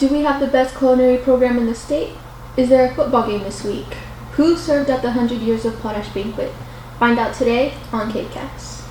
Do we have the best culinary program in the state? Is there a football game this week? Who served at the 100 Years of Potash banquet? Find out today on KCAS.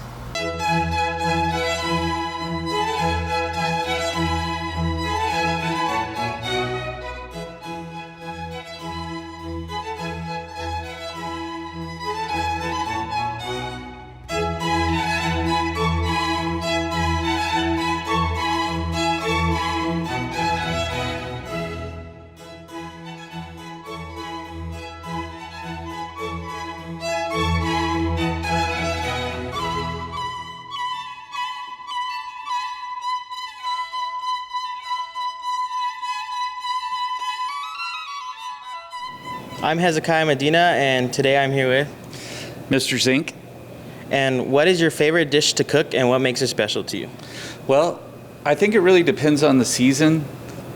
I'm Hezekiah Medina, and today I'm here with Mr. Zink. And what is your favorite dish to cook, and what makes it special to you? Well, I think it really depends on the season,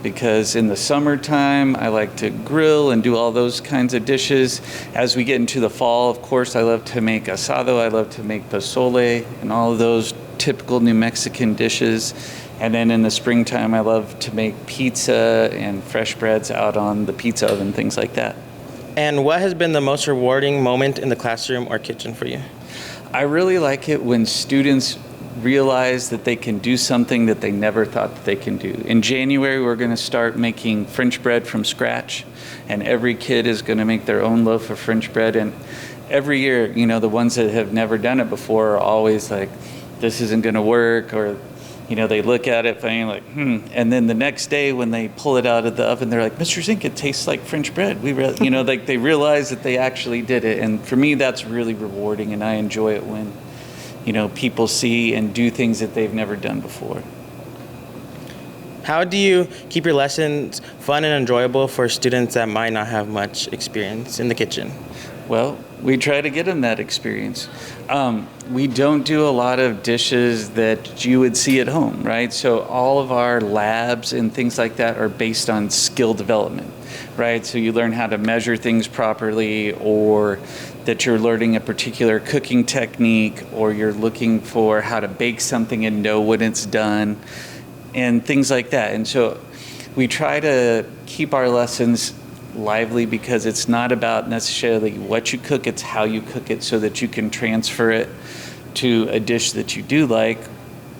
because in the summertime I like to grill and do all those kinds of dishes. As we get into the fall, of course, I love to make asado, I love to make pozole, and all of those typical New Mexican dishes. And then in the springtime, I love to make pizza and fresh breads out on the pizza oven, things like that. And what has been the most rewarding moment in the classroom or kitchen for you? I really like it when students realize that they can do something that they never thought that they can do. In January, we're going to start making French bread from scratch, and every kid is going to make their own loaf of French bread. And every year, the ones that have never done it before are always like, this isn't going to work, or they look at it funny, like, And then the next day when they pull it out of the oven, they're like, Mr. Zink, it tastes like French bread. Like they realize that they actually did it. And for me, that's really rewarding, and I enjoy it when, people see and do things that they've never done before. How do you keep your lessons fun and enjoyable for students that might not have much experience in the kitchen? Well, we try to get them that experience. We don't do a lot of dishes that you would see at home, right? So all of our labs and things like that are based on skill development, right? So you learn how to measure things properly, or that you're learning a particular cooking technique, or you're looking for how to bake something and know when it's done, and things like that. And so we try to keep our lessons lively, because it's not about necessarily what you cook, it's how you cook it, so that you can transfer it to a dish that you do like,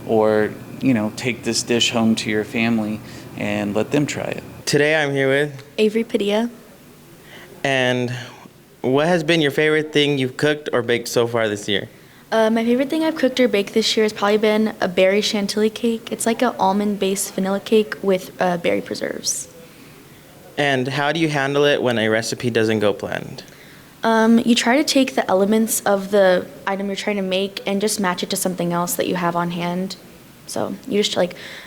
or take this dish home to your family and let them try it. Today I'm here with Avery Padilla. And what has been your favorite thing you've cooked or baked so far this year? My favorite thing I've cooked or baked this year has probably been a berry chantilly cake. It's like an almond-based vanilla cake with berry preserves. And how do you handle it when a recipe doesn't go planned? You try to take the elements of the item you're trying to make and just match it to something else that you have on hand. So you just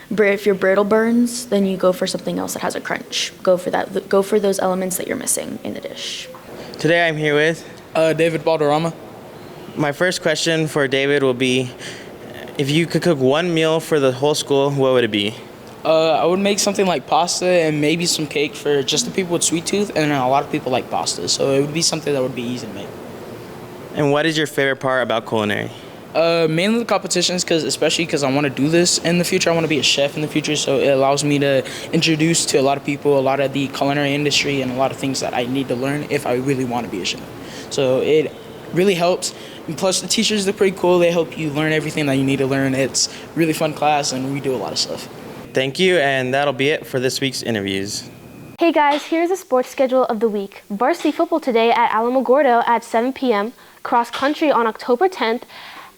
if your brittle burns, then you go for something else that has a crunch. Go for that. Go for those elements that you're missing in the dish. Today I'm here with David Balderrama. My first question for David will be, if you could cook one meal for the whole school, what would it be? I would make something like pasta and maybe some cake for just the people with sweet tooth, and a lot of people like pasta, so it would be something that would be easy to make. And what is your favorite part about culinary? Mainly the competitions, especially because I want to do this in the future. I want to be a chef in the future, so it allows me to introduce to a lot of people a lot of the culinary industry and a lot of things that I need to learn if I really want to be a chef. So it really helps. And plus, the teachers are pretty cool. They help you learn everything that you need to learn. It's really fun class, and we do a lot of stuff. Thank you, and that'll be it for this week's interviews. Hey guys, here's the sports schedule of the week. Varsity football today at Alamogordo at 7 p.m., cross country on October 10th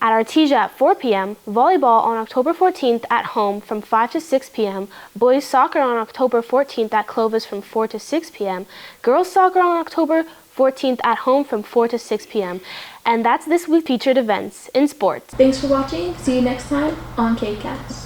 at Artesia at 4 p.m., volleyball on October 14th at home from 5 to 6 p.m., boys soccer on October 14th at Clovis from 4 to 6 p.m., girls soccer on October 14th at home from 4 to 6 p.m. And that's this week's featured events in sports. Thanks for watching. See you next time on KCAS.